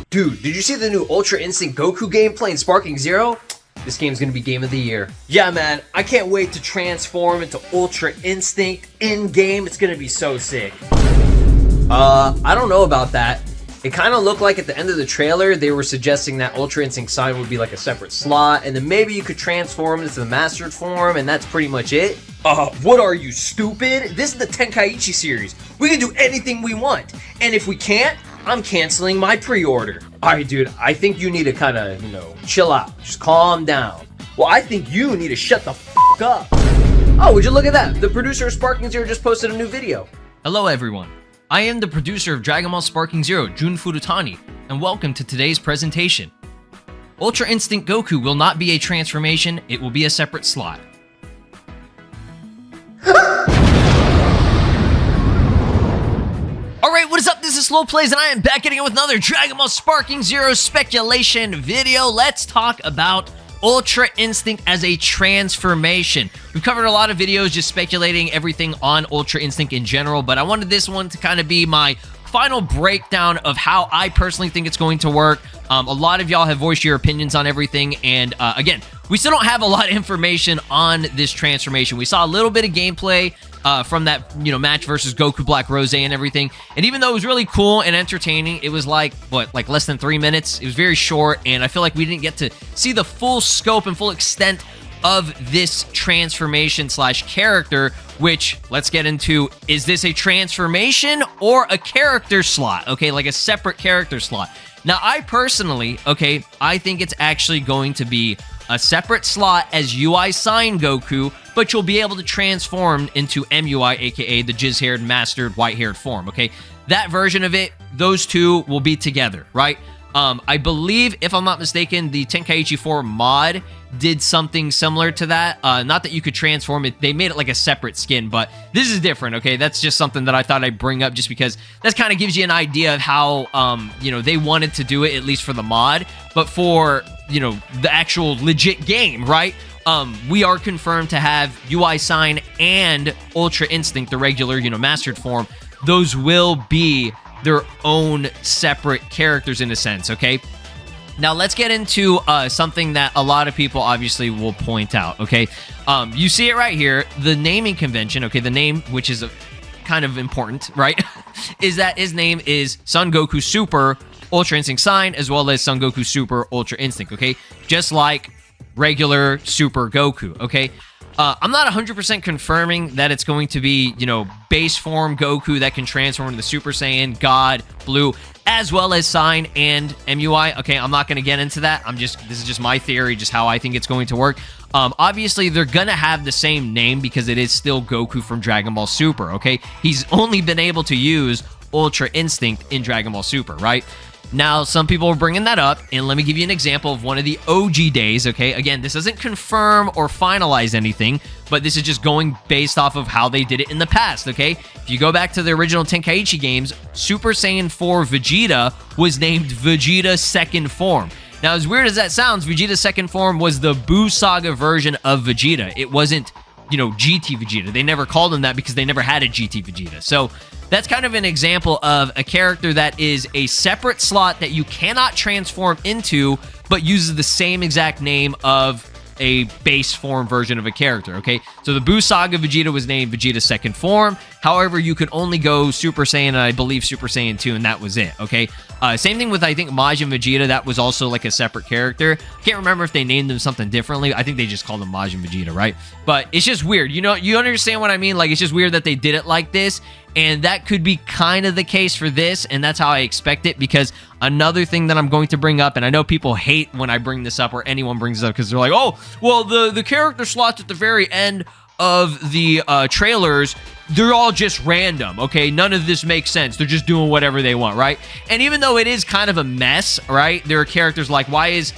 Dude, did you see the new Ultra Instinct Goku gameplay in Sparking Zero? This game's gonna be game of the year. Yeah, man, I can't wait to transform into Ultra Instinct in-game. It's gonna be so sick. I don't know about that. It kind of looked like at the end of the trailer, they were suggesting that Ultra Instinct Sign would be like a separate slot, and then maybe you could transform into the mastered form, and that's pretty much it. What are you, stupid? This is the Tenkaichi series. We can do anything we want, and if we can't, I'm canceling my pre-order. Alright, dude, I think you need to kind of, chill out. Just calm down. Well, I think you need to shut the f*** up. Oh, would you look at that? The producer of Sparking Zero just posted a new video. Hello, everyone. I am the producer of Dragon Ball Sparking Zero, Jun Furutani, and welcome to today's presentation. Ultra Instinct Goku will not be a transformation, it will be a separate slot. Alright, what is up? This is SLOplays, and I am back at it with another Dragon Ball Sparking Zero speculation video. Let's talk about Ultra Instinct as a transformation. We've covered a lot of videos just speculating everything on Ultra Instinct in general, but I wanted this one to kind of be my final breakdown of how I personally think it's going to work. A lot of y'all have voiced your opinions on everything, and again, we still don't have a lot of information on this transformation. We saw a little bit of gameplay from that, match versus Goku Black Rose and everything. And even though it was really cool and entertaining, it was like less than 3 minutes. It was very short, and I feel like we didn't get to see the full scope and full extent of this transformation slash character, which, let's get into, is this a transformation or a character slot? Okay, like a separate character slot. Now, I personally, I think it's actually going to be a separate slot as UI Sign Goku, but you'll be able to transform into MUI, aka the jizz-haired, mastered, white-haired form, okay? That version of it, those two will be together, right? I believe, if I'm not mistaken, the Tenkaichi 4 mod did something similar to that. Not that you could transform it. They made it like a separate skin, but this is different, okay? That's just something that I thought I'd bring up just because that kind of gives you an idea of how, they wanted to do it, at least for the mod. But for, the actual legit game, right? We are confirmed to have UI Sign and Ultra Instinct, the regular, mastered form. Those will be their own separate characters in a sense, okay? Now, let's get into something that a lot of people obviously will point out, okay? You see it right here, the naming convention, okay? The name, which is kind of important, right? is that his name is Son Goku Super Ultra Instinct Sign, as well as Son Goku Super Ultra Instinct, okay? Just like regular Super Goku, okay? I'm not 100% confirming that it's going to be, base form Goku that can transform into Super Saiyan, God, Blue, as well as Sign and MUI. Okay, I'm not going to get into that. This is just my theory, just how I think it's going to work. Obviously, they're going to have the same name because it is still Goku from Dragon Ball Super, okay? He's only been able to use Ultra Instinct in Dragon Ball Super, right? Now, some people are bringing that up, and let me give you an example of one of the OG days, okay? Again, this doesn't confirm or finalize anything, but this is just going based off of how they did it in the past, okay? If you go back to the original Tenkaichi games, Super Saiyan 4 Vegeta was named Vegeta Second Form. Now, as weird as that sounds, Vegeta Second Form was the Buu Saga version of Vegeta. It wasn't, GT Vegeta. They never called him that because they never had a GT Vegeta. So that's kind of an example of a character that is a separate slot that you cannot transform into, but uses the same exact name of a base form version of a character, okay? So the Buu Saga Vegeta was named Vegeta Second Form. However, you could only go Super Saiyan, and I believe Super Saiyan 2, and that was it, okay? Same thing with, I think, Majin Vegeta. That was also like a separate character. Can't remember if they named him something differently. I think they just called him Majin Vegeta, right? But it's just weird. You understand what I mean? Like, it's just weird that they did it like this, and that could be kind of the case for this, and that's how I expect it, because another thing that I'm going to bring up, and I know people hate when I bring this up or anyone brings it up because they're like, oh, well, the character slots at the very end of the trailers, they're all just random, okay? None of this makes sense. They're just doing whatever they want, right? And even though it is kind of a mess, right? There are characters like, why is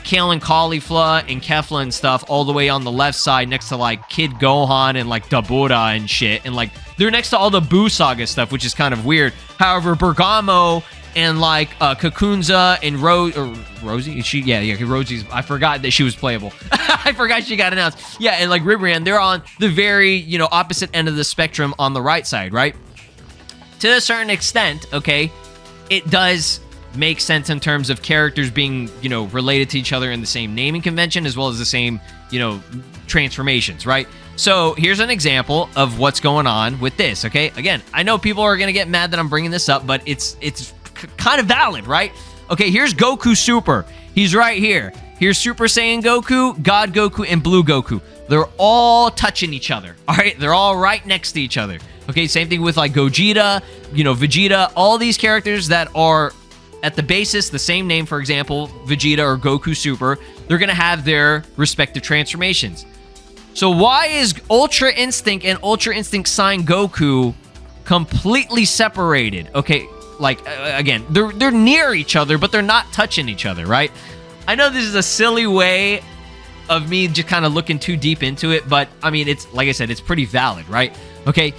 Kale and Caulifla and Kefla and stuff all the way on the left side next to, like, Kid Gohan and, like, Dabura and shit? And, like, they're next to all the Buu Saga stuff, which is kind of weird. However, Bergamo and, like, Kakunza and Rosie? Rosie's, I forgot that she was playable. I forgot she got announced. Yeah, and, like, Ribrian, they're on the very, opposite end of the spectrum on the right side, right? to a certain extent, okay, it does make sense in terms of characters being, you know, related to each other in the same naming convention as well as the same, you know, transformations, right? So here's an example of what's going on with this, okay? Again, I know people are going to get mad that I'm bringing this up, but it's kind of valid, right? Okay, here's Goku Super. He's right here. Here's Super Saiyan Goku, God Goku, and Blue Goku. They're all touching each other, all right? They're all right next to each other. Okay, same thing with like Gogeta, you know, Vegeta, all these characters that are at the basis the same name, for example, Vegeta or Goku Super, they're going to have their respective transformations. So why is Ultra Instinct and Ultra Instinct Sign Goku completely separated? Okay, like, again, they're near each other, but they're not touching each other, right? I know this is a silly way of me just kind of looking too deep into it, but, I mean, it's, like I said, it's pretty valid, right? Okay,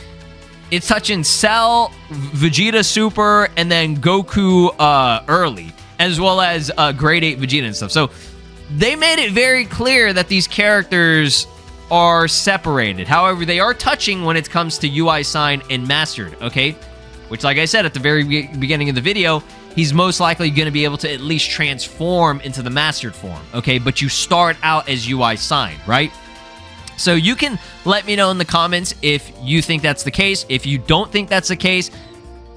it's touching Cell, Vegeta Super, and then Goku early, as well as Grade 8 Vegeta and stuff. So they made it very clear that these characters are separated. However, they are touching when it comes to UI Sign and Mastered, okay? Which, like I said at the very beginning of the video, he's most likely going to be able to at least transform into the Mastered form, okay? But you start out as UI Sign, right? So you can let me know in the comments if you think that's the case. If you don't think that's the case,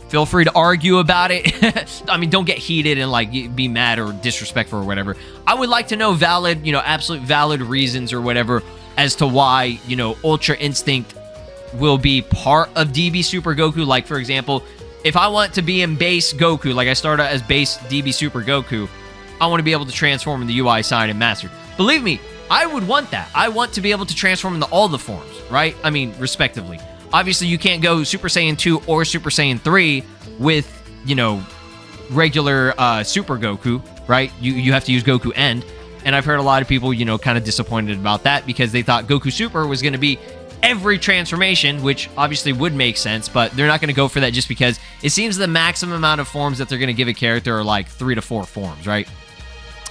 feel free to argue about it. I mean, don't get heated and like be mad or disrespectful or whatever. I would like to know valid, you know, absolute valid reasons or whatever as to why, you know, Ultra Instinct will be part of DB Super Goku. Like, for example, if I want to be in base Goku, like I start out as base DB Super Goku, I want to be able to transform in the UI Sign and Mastered. Believe me, I would want that. I want to be able to transform into all the forms, right? I mean, respectively. Obviously, you can't go Super Saiyan 2 or Super Saiyan 3 with, you know, regular Super Goku, right? You have to use Goku End. And I've heard a lot of people, you know, kind of disappointed about that because they thought Goku Super was going to be every transformation, which obviously would make sense, but they're not going to go for that just because it seems the maximum amount of forms that they're going to give a character are like 3 to 4 forms, right?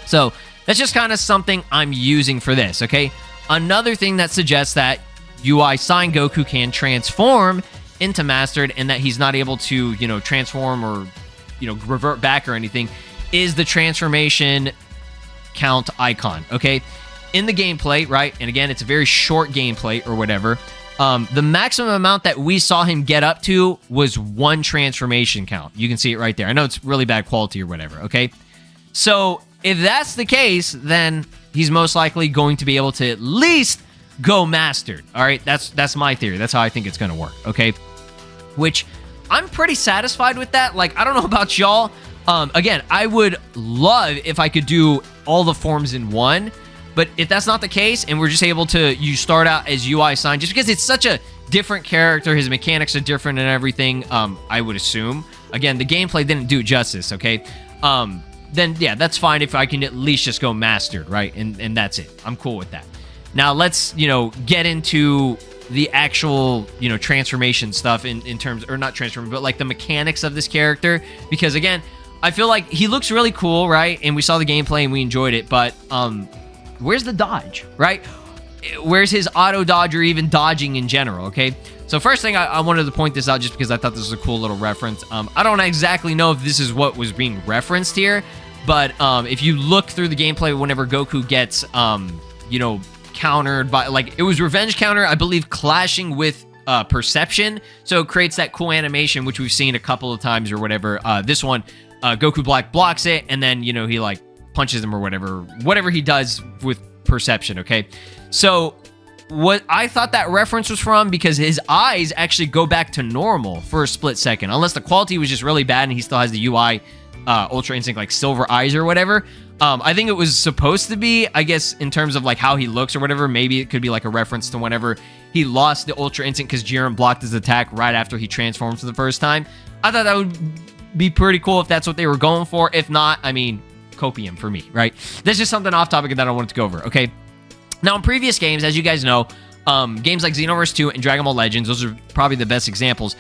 So that's just kind of something I'm using for this, okay? Another thing that suggests that UI Sign Goku can transform into Mastered and that he's not able to, you know, transform or, you know, revert back or anything is the transformation count icon, okay? In the gameplay, right? And again, it's a very short gameplay or whatever. The maximum amount that we saw him get up to was 1 transformation count. You can see it right there. I know it's really bad quality or whatever, okay? So if that's the case, then he's most likely going to be able to at least go Mastered. All right, that's my theory. That's how I think it's going to work, okay? Which I'm pretty satisfied with that. Like, I don't know about y'all. Again, I would love if I could do all the forms in one, but if that's not the case and we're just able to, you start out as UI Sign, just because it's such a different character, his mechanics are different and everything, I would assume. Again, the gameplay didn't do it justice, okay? Then yeah, that's fine if I can at least just go Mastered, right? And that's it. I'm cool with that. Now let's, you know, get into the actual, you know, transformation stuff in terms, or not transformation, but like the mechanics of this character, because again, I feel like he looks really cool, right? And we saw the gameplay and we enjoyed it, but where's the dodge, right? Where's his auto dodge or even dodging in general, okay? So first thing, I wanted to point this out just because I thought this was a cool little reference. I don't exactly know if this is what was being referenced here, but if you look through the gameplay, whenever Goku gets, you know, countered by, like, it was revenge counter, I believe, clashing with perception, so it creates that cool animation, which we've seen a couple of times or whatever. This one, Goku Black blocks it, and then, you know, he, like, punches him or whatever he does with perception, okay? So what I thought that reference was from, because his eyes actually go back to normal for a split second, unless the quality was just really bad and he still has the UI Ultra Instinct, like, silver eyes or whatever. I think it was supposed to be, I guess, in terms of like how he looks or whatever, maybe it could be like a reference to whenever he lost the Ultra Instinct because Jiren blocked his attack right after he transformed for the first time. I thought that would be pretty cool if that's what they were going for. If not, I mean, copium for me, right? That's just something off topic that I wanted to go over, okay? Now, in previous games, as you guys know, games like Xenoverse 2 and Dragon Ball Legends, those are probably the best examples.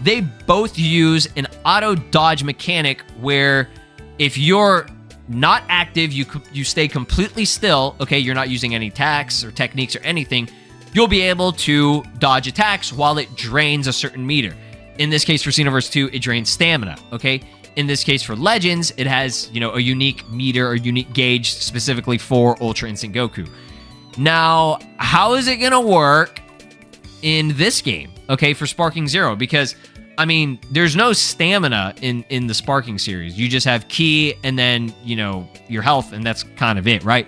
They both use an auto dodge mechanic where if you're not active, you stay completely still, okay? You're not using any attacks or techniques or anything. You'll be able to dodge attacks while it drains a certain meter. In this case for Xenoverse 2, it drains stamina, okay? In this case for Legends, it has, you know, a unique meter or unique gauge specifically for Ultra Instinct Goku. Now, how is it going to work in this game, okay, for Sparking Zero? Because, I mean, there's no stamina in the Sparking series. You just have ki and then, you know, your health, and that's kind of it, right?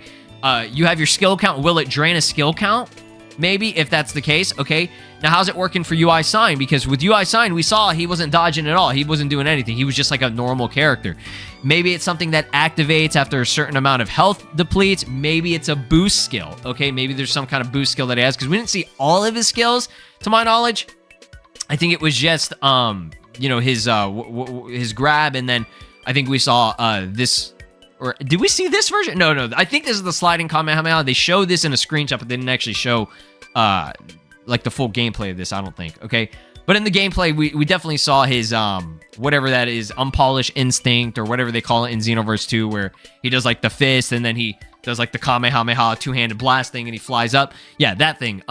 You have your skill count. Will it drain a skill count? Maybe, if that's the case, okay? Now, how's it working for UI Sign? Because with UI Sign, we saw he wasn't dodging at all. He wasn't doing anything. He was just like a normal character. Maybe it's something that activates after a certain amount of health depletes. Maybe it's a boost skill, okay? Maybe there's some kind of boost skill that he has, because we didn't see all of his skills, to my knowledge. I think it was just, you know, his grab, and then I think we saw this... Or did we see this version? No. I think this is the sliding Kamehameha. They showed this in a screenshot, but they didn't actually show like the full gameplay of this, I don't think, okay? But in the gameplay, we definitely saw his, whatever that is, unpolished instinct, or whatever they call it in Xenoverse 2, where he does like the fist, and then he does like the Kamehameha two-handed blast thing, and he flies up. Yeah, that thing.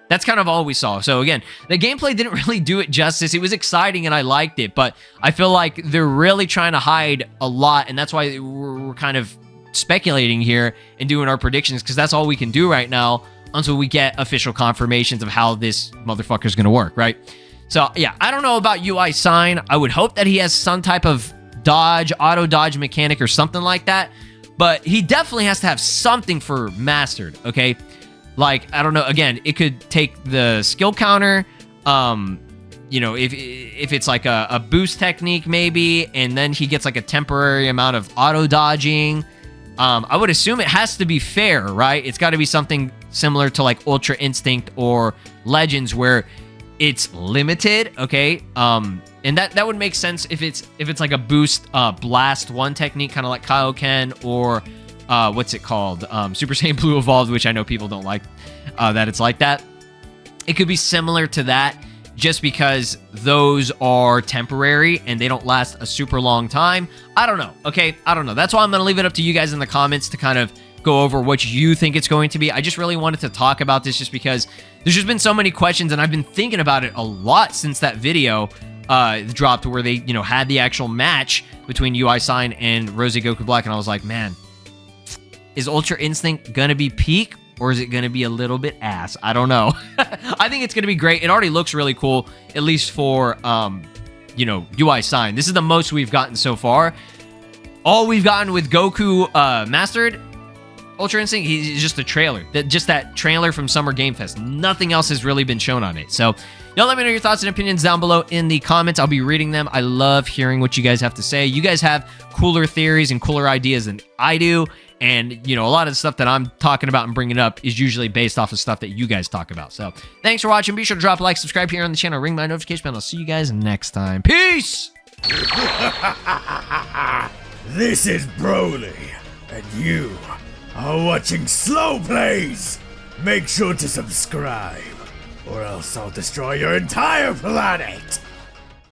That's kind of all we saw. So again, the gameplay didn't really do it justice. It was exciting and I liked it, but I feel like they're really trying to hide a lot, and that's why we're kind of speculating here and doing our predictions, because that's all we can do right now until we get official confirmations of how this motherfucker's gonna work, right? So yeah, I don't know about UI Sign. I would hope that he has some type of dodge, auto dodge mechanic or something like that, but he definitely has to have something for Mastered, okay? Like, I don't know, again, it could take the skill counter, you know, if it's like a boost technique maybe, and then he gets like a temporary amount of auto dodging. I would assume it has to be fair, right? It's got to be something similar to like Ultra Instinct or Legends, where it's limited, okay? And that would make sense if it's like a boost blast one technique, kind of like Kaioken, or what's it called? Super Saiyan Blue Evolved, which I know people don't like that it's like that. It could be similar to that, just because those are temporary and they don't last a super long time. I don't know, okay? I don't know. That's why I'm going to leave it up to you guys in the comments to kind of go over what you think it's going to be. I just really wanted to talk about this just because there's just been so many questions, and I've been thinking about it a lot since that video dropped, where they, you know, had the actual match between UI Sign and Rosé Goku Black, and I was like, man, is Ultra Instinct gonna be peak, or is it gonna be a little bit ass? I don't know. I think it's gonna be great. It already looks really cool, at least for you know, UI Sign. This is the most we've gotten so far. All we've gotten with Goku Mastered Ultra Instinct, he's just a trailer. Just that trailer from Summer Game Fest. Nothing else has really been shown on it. So, y'all let me know your thoughts and opinions down below in the comments. I'll be reading them. I love hearing what you guys have to say. You guys have cooler theories and cooler ideas than I do. And, you know, a lot of the stuff that I'm talking about and bringing up is usually based off of stuff that you guys talk about. So, thanks for watching. Be sure to drop a like, subscribe here on the channel, ring my notification bell. I'll see you guys next time. Peace! This is Broly, and you are watching SLOplays. Make sure to subscribe, or else I'll destroy your entire planet.